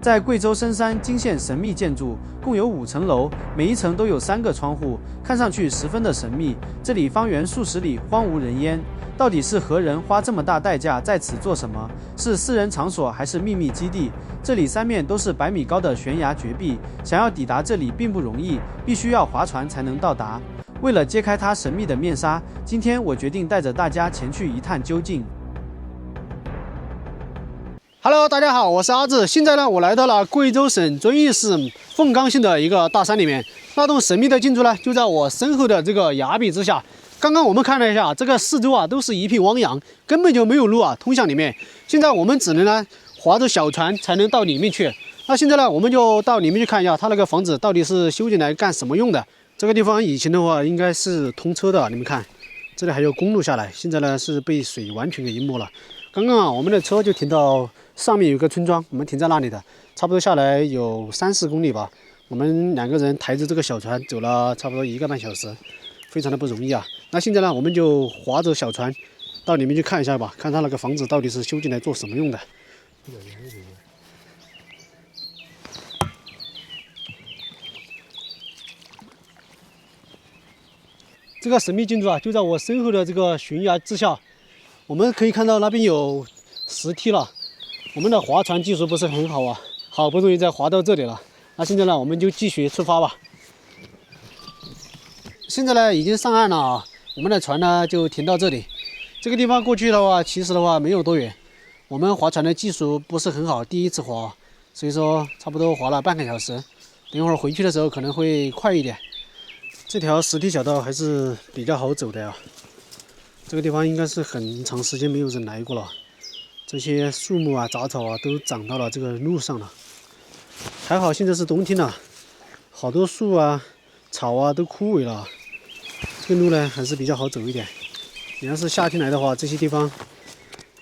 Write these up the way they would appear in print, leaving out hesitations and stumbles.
在貴州深山驚現神秘建築，共有5層樓，每一層都有3個窗戶，看上去十分的神秘。這裡方圓數十里，荒無人煙，到底是何人花這麼大代價在此做什麼？是私人場所還是秘密基地？這裡3面都是100米高的懸崖絕壁，想要抵達這裡並不容易，必須要划船才能到達。為了揭開它神秘的面紗，今天我決定帶着大家前去一探究竟。Hello， 大家好，我是阿志。現在呢，我來到了貴州省遵義市鳳岡縣的一个大山裡面。那棟神秘的建築呢，就在我身後的這個崖壁之下。剛剛我們看了一下，這個四周啊都是一片汪洋，根本就沒有路啊通向裡面。現在我們只能呢划着小船才能到裡面去。那現在呢，我們就到裡面去看一下，它那個房子到底是修進來幹什麼用的。這個地方以前的話應該是通車的，你們看，這裡還有公路下來，現在呢是被水完全給淹沒了。剛剛啊，我們的車就停到上面有個村莊，我們停在那裡的，差不多下來有3-4公里吧。我們2個人抬着這個小船走了差不多1個半小時，非常的不容易啊。那現在呢，我們就划着小船到裡面去看一下吧，看他那個房子到底是修進來做什麼用的。這個神秘建築啊，就在我身後的這個懸崖之下。我們可以看到那邊有石梯了。我們的划船技術不是很好啊，好不容易才划到這裡了。那現在呢，我們就繼續出發吧。現在呢，已經上岸了啊，我們的船呢就停到這裡。這個地方過去的話，其實的話沒有多遠。我們划船的技術不是很好，第一次划，所以說差不多划了半個小時。等一會兒回去的時候可能會快一點。這條石梯小道還是比較好走的呀。這個地方應該是很長時間沒有人來過了，這些樹木啊、雜草啊都長到了這個路上了。還好現在是冬天了，好多樹啊、草啊都枯萎了，這個路呢還是比較好走一點。你要是夏天來的話，這些地方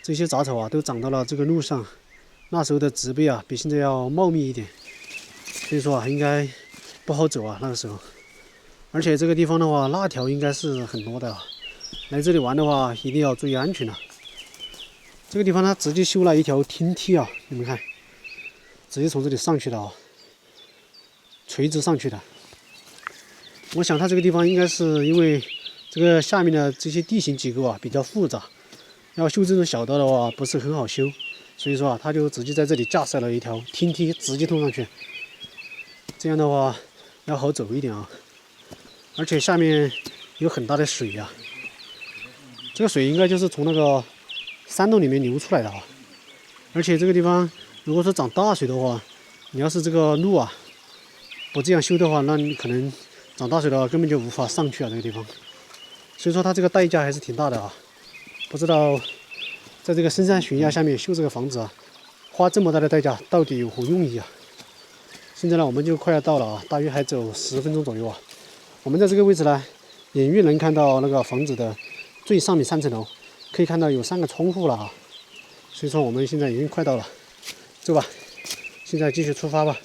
這些雜草啊都長到了這個路上，那時候的植被啊比現在要茂密一點，所以說啊應該不好走啊那個時候。而且這個地方的話，辣條應該是很多的啊。來這裡玩的話，一定要注意安全啊。這個地方它直接修了一條天梯啊，你們看，直接從這裡上去的啊，垂直上去的。我想它這個地方應該是因為這個下面的這些地形結構啊比較複雜，要修這種小道的話不是很好修，所以說啊，它就直接在這裡架設了一條天梯，直接通上去。這樣的話要好走一點啊，而且下面有很大的水呀。這個水應該就是從那個山洞裡面流出來的啊，而且這個地方如果說漲大水的話，你要是這個路啊不這樣修的話，那你可能漲大水的話根本就無法上去啊，這個地方。所以說它這個代價還是挺大的啊，不知道在這個深山懸崖下面修這個房子啊，花這麼大的代價到底有何用意啊？現在呢，我們就快要到了啊，大約還走10分鐘左右啊。我們在這個位置呢，遠遠能看到那個房子的最上面3層樓，可以看到有3個窗戶了啊，所以說我們現在已經快到了，走吧，現在繼續出發吧。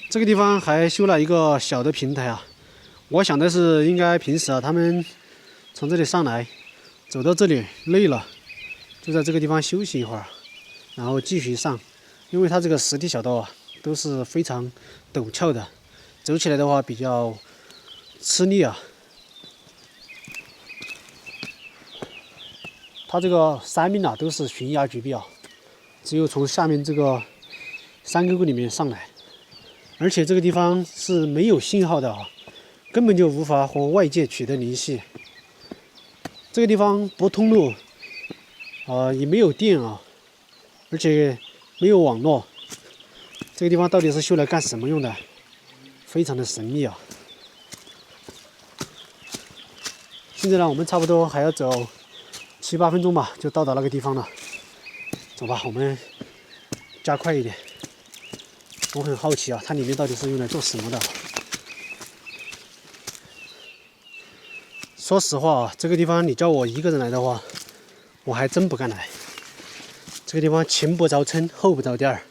這個地方還修了一個小的平台啊，我想的是應該平時啊他們從這裡上來，走到這裡累了，就在這個地方休息一會兒，然後繼續上，因為它這個石梯小道啊都是非常陡峭的，走起來的話比較吃力啊。它這個3面啊都是懸崖絕壁啊，只有從下面這個山溝溝裡面上來，而且這個地方是沒有信號的啊，根本就無法和外界取得聯繫。這個地方不通路，也沒有電啊，而且沒有網絡。這個地方到底是修來幹什麼用的？非常的神秘啊。現在呢，我們差不多還要走7-8分鐘吧，就到達那個地方了。走吧，我們加快一點。我很好奇啊，它裡面到底是用來做什麼的？說實話啊，這個地方你叫我一個人來的話，我還真不敢來。這個地方前不着村後不着店，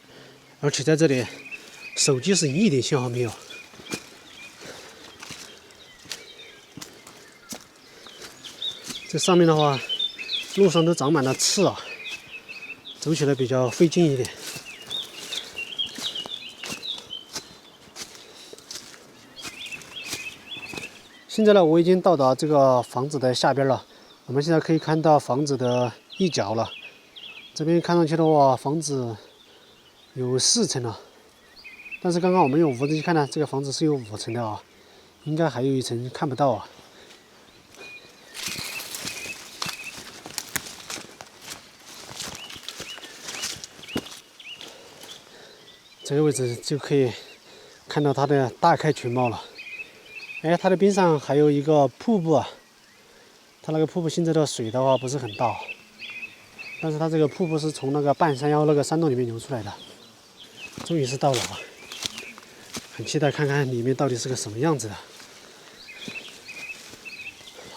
而且在這裡手機是一點信號沒有。這上面的話，路上都長滿了刺啊，走起來比較費勁一點。现在呢，我已经到達這個房子的下邊了。我們現在可以看到房子的一角了。這邊看上去的話，房子有4層了。但是剛剛我們用五子棋看呢，這個房子是有5層的啊，應該還有1層看不到啊。這個位置就可以看到它的大概全貌了。哎，它的邊上還有一個瀑布啊。它那個瀑布現在的水的話不是很大，但是它這個瀑布是從那個半山腰那個山洞裡面流出來的。終於是到了啊！很期待看看裡面到底是個什麼樣子的。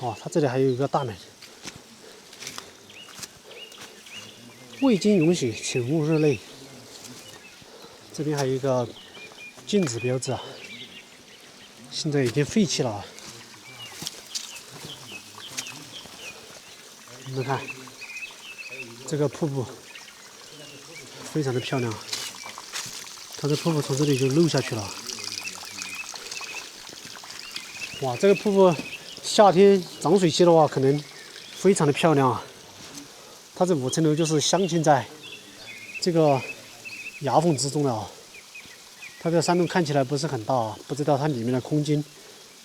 哦，它這裡還有一個大門。未經允許，請勿入內。這邊還有一個禁止標誌啊，現在已經廢棄了啊。你們看，這個瀑布非常的漂亮，它的瀑布從這裡就漏下去了。哇，這個瀑布夏天漲水期的話，可能非常的漂亮啊。它這5層樓就是鑲嵌在這個崖縫之中的啊。它这个山洞看起來不是很大啊，不知道它裡面的空間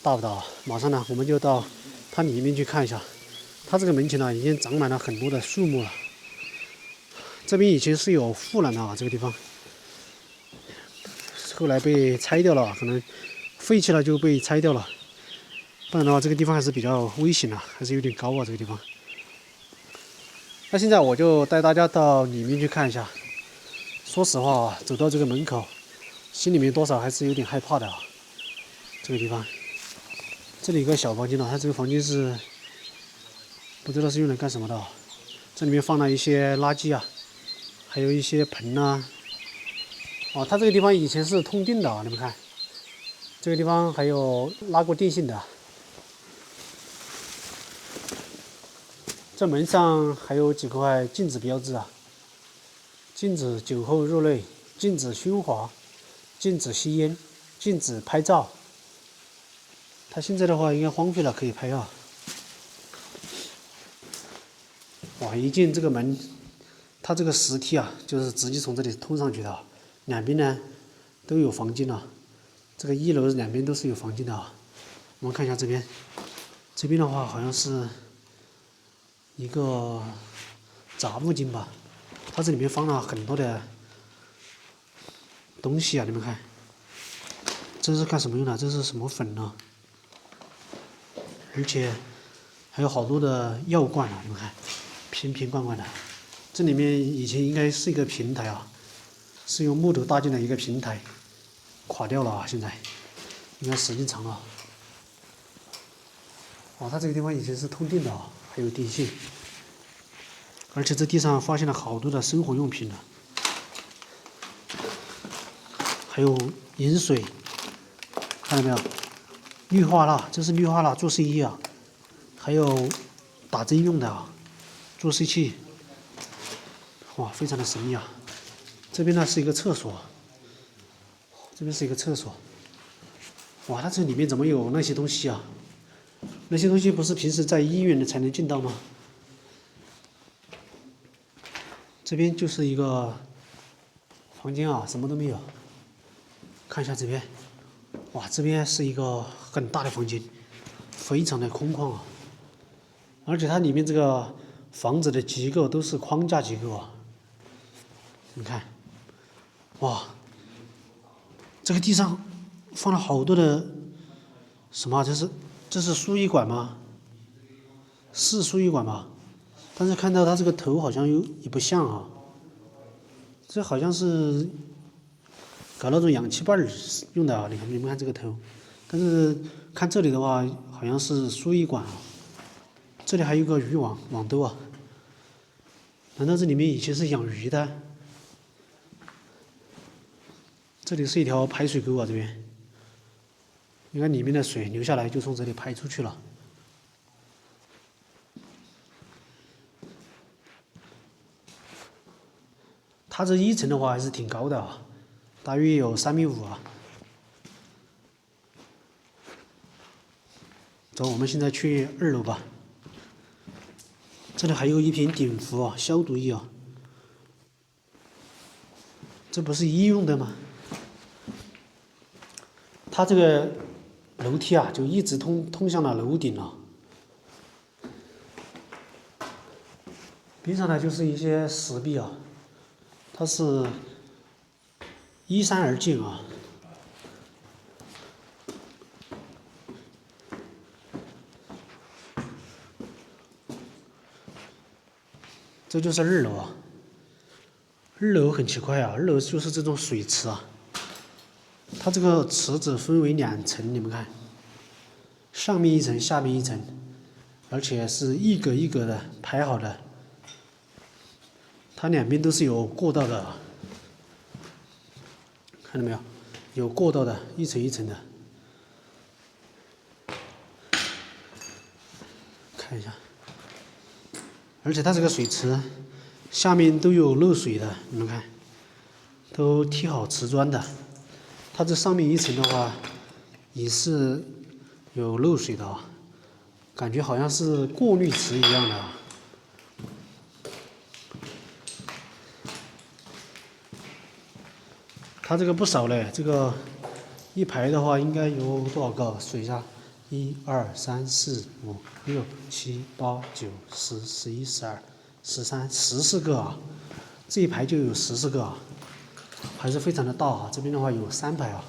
大不大。馬上呢，我們就到它裡面去看一下。它這個門前呢，已經長滿了很多的樹木了。這邊以前是有護欄的啊，這個地方，後來被拆掉了，可能廢棄了就被拆掉了。不然的話，這個地方還是比較危險的，還是有點高啊，這個地方。那現在我就帶大家到裡面去看一下。說實話啊，走到這個門口，心裡面多少還是有點害怕的啊。這個地方，這裡有個小房間呢，它這個房間是不知道是用來幹什麼的啊。這裡面放了一些垃圾啊，還有一些盆啊。哦，它這個地方以前是通電的啊，你們看，這個地方還有拉過電線的。這門上還有幾塊禁止標誌啊，禁止酒後入內，禁止喧嘩，禁止吸煙，禁止拍照。它現在的話應該荒廢了，可以拍啊。哇，一進這個門，它這個石梯啊，就是直接從這裡通上去的，兩邊呢都有房間了。這個1樓兩邊都是有房間的啊。我們看一下這邊，這邊的話好像是一個雜物間吧，它這裡面放了很多的東西啊，你們看，這是幹什麼用的？這是什麼粉呢？而且還有好多的藥罐啊，你們看，瓶瓶罐罐的。這裡面以前應該是一個平台啊，是用木頭搭建的一個平台，垮掉了啊，現在應該時間長了。哦，它這個地方以前是通電的啊。還有電線，而且這地上發現了好多的生活用品了，還有飲水，看到沒有？氯化鈉，這是氯化鈉做睡衣啊，還有打針用的啊，做睡器，哇，非常的神秘啊！這邊呢是一個廁所，這邊是一個廁所，哇，它這裡面怎麼有那些東西啊？那些東西不是平時在醫院的才能見到嗎？這邊就是一個房間啊，什麼都沒有。看一下這邊，哇，這邊是一個很大的房間，非常的空曠啊。而且它裡面這個房子的結構都是框架結構啊。你看，哇，這個地上放了好多的什麼啊？這是輸液管嗎？是輸液管吧？但是看到它這個頭好像也不像啊。這好像是搞那種氧氣罐用的啊。你們看這個頭，但是看這裡的話，好像是輸液管啊。這裡還有個漁網兜啊。難道這裡面以前是養魚的？這裡是一條排水溝啊，這邊。你看裡面的水流下來就從這裡排出去了。它這1層的話還是挺高的啊，大約有3.5米啊。走，我們現在去2樓吧。這裡還有一瓶碘伏啊，消毒液啊。這不是醫用的嗎？它這個樓梯啊，就一直通向了樓頂了。边上呢就是一些石壁啊，它是依山而建啊。这就是2楼啊。2楼很奇怪啊，2楼就是这种水池啊。它这个池子分為2層，你們看，上面一層，下面一層，而且是一格一格的排好的。它兩邊都是有過道的，看到沒有？有過道的，一層一層的。看一下，而且它這個水池下面都有漏水的，你們看，都貼好瓷磚的。它這上面一層的話，也是有漏水的，感覺好像是過濾池一樣的。它這個不少嘞，這個一排的話應該有多少個水下？1、2、3、4、5、6、7、8、9、10、11、12、13、14個啊！這一排就有14個啊，還是非常的大啊！這邊的話有3排啊。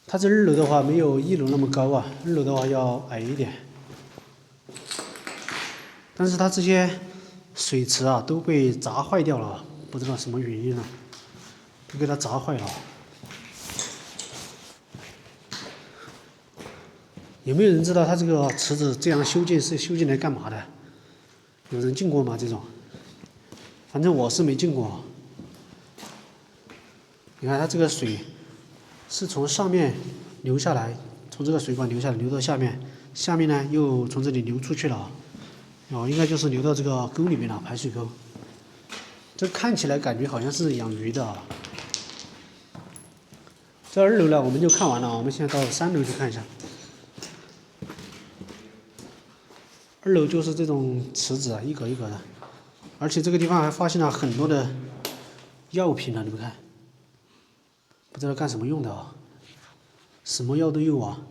它這2樓的話沒有1樓那麼高啊，2樓的話要矮一點。但是它這些水池啊都被砸壞掉了，不知道什麼原因呢，都給它砸壞了。有沒有人知道它這個池子這樣修建是修建來幹嘛的？有人進過嗎？這種，反正我是沒進過。你看它這個水是從上面流下來，從這個水管流下來，流到下面，下面呢又從這裡流出去了。哦，應該就是流到這個溝裡面了，排水溝。這看起來感覺好像是養魚的啊。這2樓呢，我們就看完了，我們現在到3樓去看一下。2樓就是這種池子啊，一格一格的，而且這個地方還發現了很多的藥品啊，你們看，不知道幹什麼用的啊，什麼藥都有啊。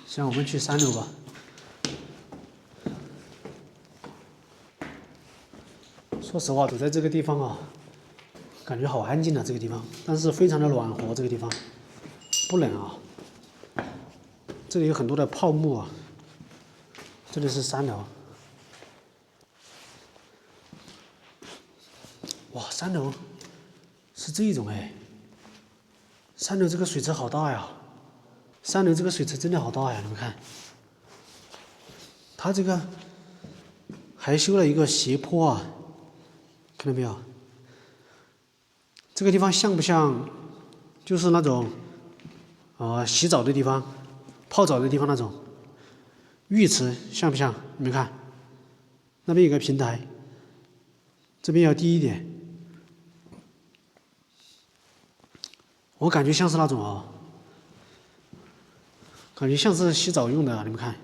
行，我們去3樓吧。說實話，走在這個地方啊，感覺好安靜啊，這個地方，但是非常的暖和，這個地方不冷啊。這裡有很多的泡沫啊。這裡是3樓。哇，3樓是這種哎。3樓這個水池好大呀！3樓這個水池真的好大呀，你們看。它這個還修了一個斜坡啊。看到沒有？這個地方像不像，就是那種，洗澡的地方、泡澡的地方那種浴池，像不像？你們看，那邊有個平台，這邊要低一點。我感覺像是那種啊，感覺像是洗澡用的啊，你們看。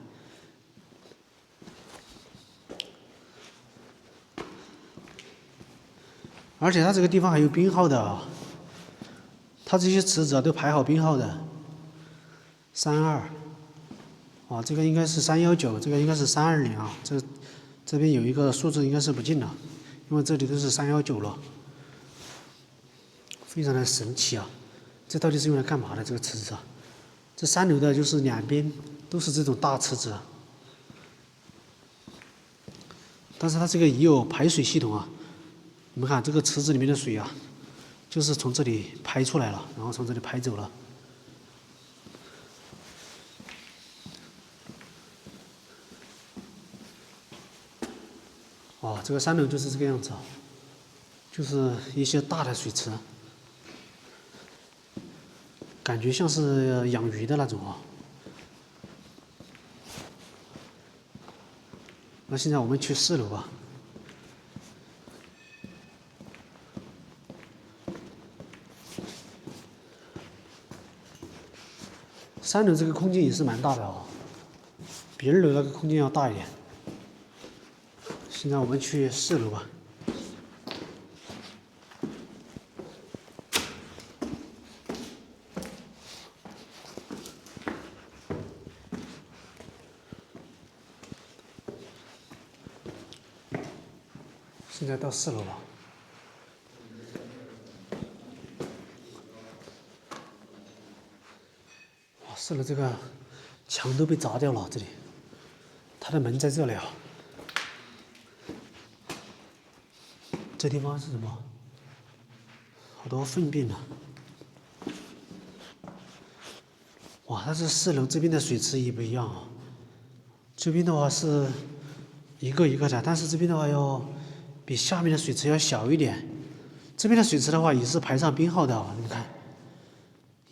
而且它這個地方還有編號的啊，它這些池子啊都排好編號的，32，啊，這個應該是319，這個應該是320啊，這邊有一個數字應該是不進了，因為這裡都是319了，非常的神奇啊！這到底是用來幹嘛的？這個池子啊，這3樓的就是兩邊都是這種大池子，但是它這個也有排水系統啊。你們看這個池子裡面的水啊，就是從這裡排出來了，然後從這裡排走了。哦，這個3樓就是這個樣子啊，就是一些大的水池，感覺像是養魚的那種啊。那現在我們去4樓吧。3樓這個空間也是蠻大的啊，比2樓那個空間要大一點。現在我們去4樓吧。现在到4楼了。哇，4楼这个墙都被砸掉了，这里，它的门在这里啊。这地方是什么？好多粪便啊！哇，它是4楼这邊的水池也不一樣啊。這邊的話是一個一個的，但是這邊的話要比下面的水池要小一點。這邊的水池的話也是排上編號的啊，你們看，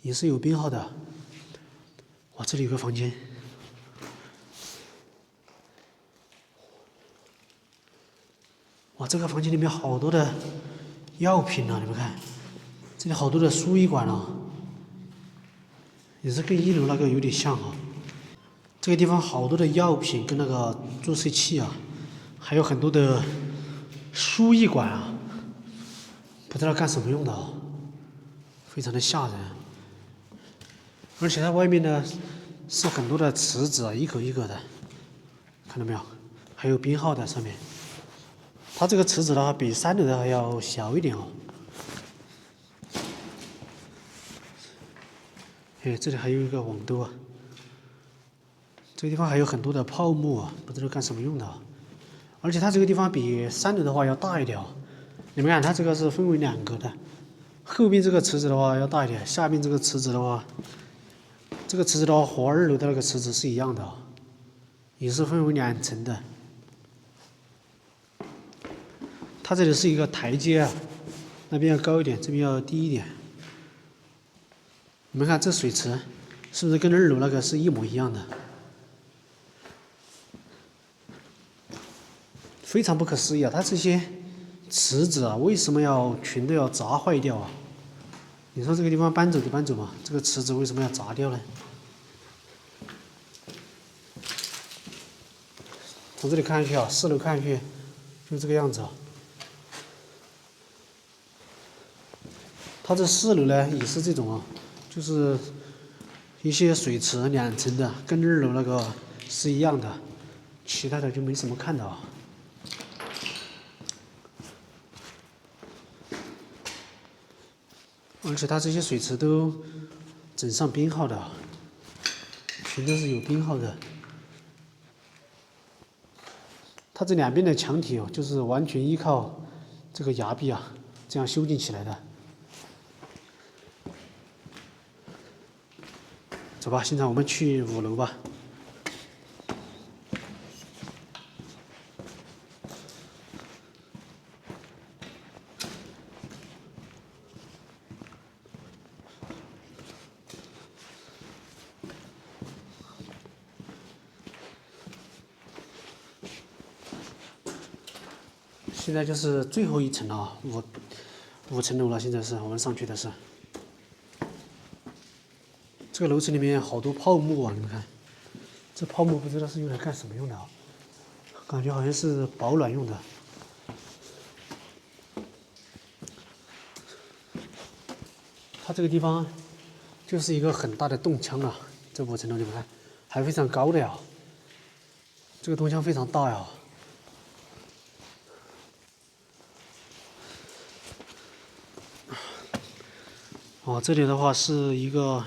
也是有編號的。哇，這裡有個房間。哇，這個房間裡面好多的藥品啊，你們看，這裡好多的輸液管啊，也是跟1樓那個有點像啊。這個地方好多的藥品跟那個注射器啊，還有很多的輸液管啊，不知道幹什麼用的啊，非常的嚇人。而且它外面呢是很多的池子啊，一個一個的，看到沒有？還有編號在上面。它這個池子的話比3樓的還要小一點哦。哎，這裡還有一個網兜啊。這個地方還有很多的泡沫啊，不知道幹什麼用的啊。而且它這個地方比3樓的話要大一點啊。你們看，它這個是分為2格的，後邊這個池子的話要大一點，下邊這個池子的話，這個池子的話和2樓的那個池子是一樣的啊，也是分為2層的。它這裡是一個台階啊，那邊要高一點，這邊要低一點。你們看這水池是不是跟2樓那個是一模一樣的？非常不可思議啊！它這些池子啊，為什麼要全都要砸壞掉啊？你說這個地方搬走就搬走嘛，這個池子為什麼要砸掉呢？從這裡看上去啊，4樓看上去就這個樣子啊。它這4樓呢也是這種啊，就是一些水池2層的，跟2樓那個是一樣的，其他的就沒什麼看的啊。而且它這些水池都整上編號的，全都是有編號的。它這兩邊的牆體哦，就是完全依靠這個崖壁啊，這樣修建起來的。走吧，現在我們去5樓吧。现在就是最後一層了啊，5層樓了。現在是我們上去的是。這個樓層裡面好多泡沫啊，你們看，這泡沫不知道是用來幹什麼用的啊？感覺好像是保暖用的。它這個地方就是一個很大的洞腔啊，這5層樓你們看，還非常高的呀。這個洞腔非常大呀。哦，這裡的話是一個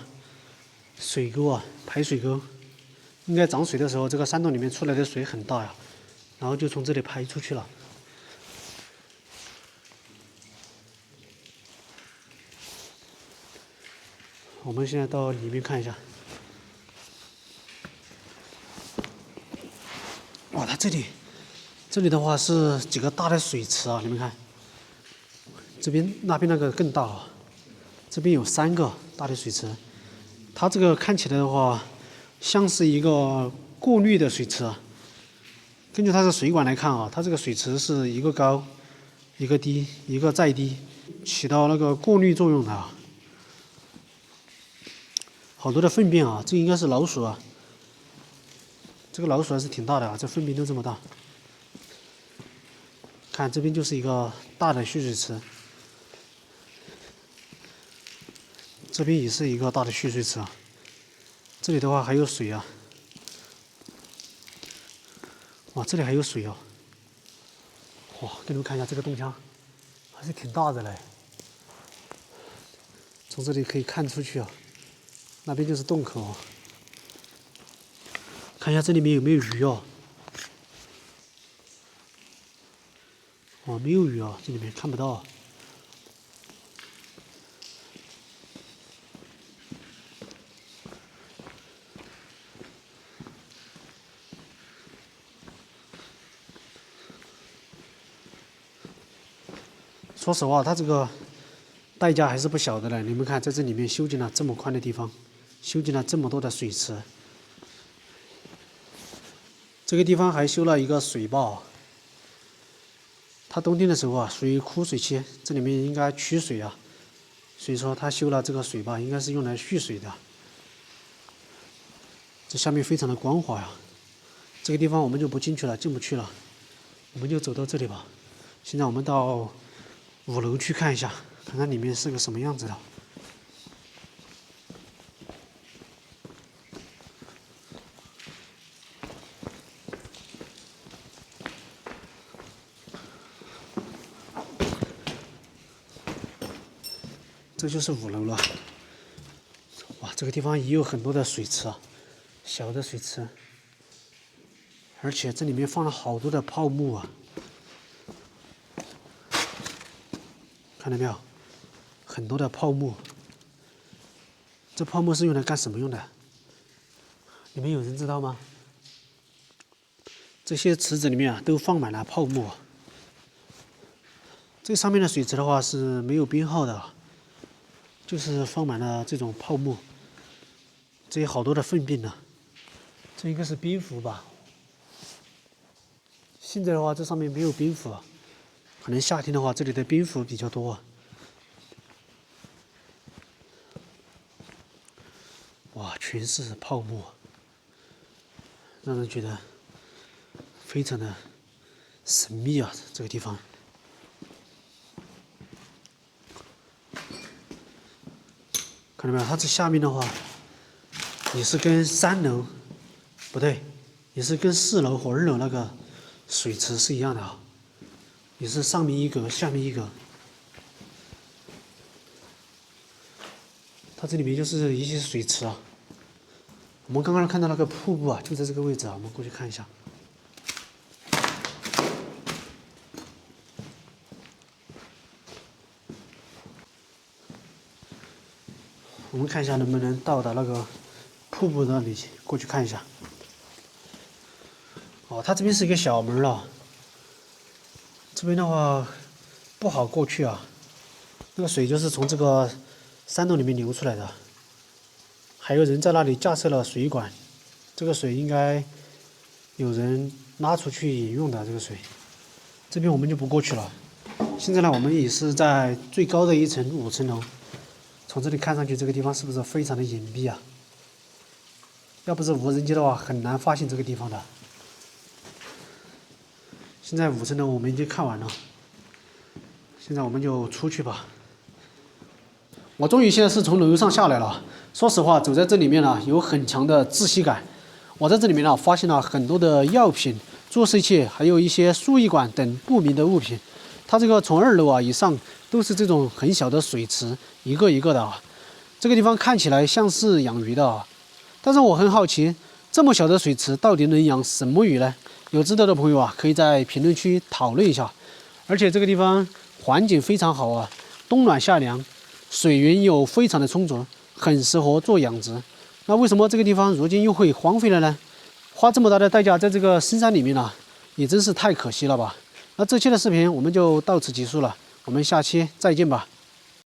水溝啊，排水溝，應該漲水的時候，這個山洞裡面出來的水很大呀，然後就從這裡排出去了。我們現在到裡面看一下。哇，它這裡的話是幾個大的水池啊，你們看，這邊那邊那個更大啊。這邊有3個大的水池，它這個看起來的話，像是一個過濾的水池。根據它的水管來看啊，它這個水池是一個高，一個低，一個再低，起到那個過濾作用的。好多的糞便啊，这应該是老鼠啊。這個老鼠還是挺大的啊，這糞便都這麼大。看這邊就是一個大的蓄水池，這邊也是一個大的蓄水池啊。這裡的話還有水啊，哇，這裡還有水哦。哇，給你們看一下這個洞腔，還是挺大的嘞。從這裡可以看出去啊，那邊就是洞口。看一下這裡面有沒有魚哦。哦，沒有魚啊，這裡面看不到。說實話，它這個代價還是不小的嘞。你們看，在這裡面修建了這麼寬的地方，修建了這麼多的水池，這個地方還修了一個水壩。它冬天的時候啊，屬於枯水期，這裡面應該取水啊，所以說它修了這個水壩，應該是用來蓄水的。這下面非常的光滑呀，這個地方我們就不进去了，进不去了，我們就走到這裡吧。現在我們到5樓去看一下，看看裡面是個什麼樣子的。这就是5樓了。哇，這個地方也有很多的水池啊，小的水池，而且這裡面放了好多的泡沫啊，看到沒有？很多的泡沫。這泡沫是用來幹什麼用的？你們有人知道嗎？這些池子裡面啊，都放滿了泡沫。這上面的水池的話是沒有編號的。就是放滿了這種泡沫，這有好多的糞便呢。這應該是蝙蝠吧？現在的話，這上面沒有蝙蝠，可能夏天的話，這裡的蝙蝠比較多。哇，全是泡沫，讓人覺得非常的神秘啊！這個地方。看到沒有？它這下面的話，也是跟3樓，不对，也是跟4樓和2樓那個水池是一樣的啊，也是上面一格，下面一格。它這裡面就是一些水池啊。我們剛剛看到那個瀑布啊，就在這個位置啊，我們過去看一下。我們看一下能不能到達那個瀑布那裡去，過去看一下。哦，它這邊是一個小門了，這邊的話不好過去啊。那個水就是從這個山洞裡面流出來的，還有人在那裡架設了水管，這個水應該有人拉出去飲用的。這個水，這邊我們就不過去了。現在呢，我們也是在最高的一層5層樓。從這裡看上去，這個地方是不是非常的隱蔽啊？要不是無人機的話，很難發現這個地方的。現在5層樓我們已經看完了，現在我們就出去吧。我終於現在是從樓上下來了。說實話，走在這裡面呢，有很強的窒息感。我在這裡面呢，發現了很多的藥品、注射器，還有一些輸液管等不明的物品。它這個從2樓啊以上都是這種很小的水池，一個一個的啊。這個地方看起來像是養魚的啊，但是我很好奇，這麼小的水池到底能養什麼魚呢？有知道的朋友啊，可以在評論區討論一下。而且這個地方環境非常好啊，冬暖夏涼，水源又非常的充足，很適合做養殖。那為什麼這個地方如今又會荒廢了呢？花這麼大的代價在這個深山裡面啊，也真是太可惜了吧。那這期的視頻我們就到此結束了，我們下期再見吧。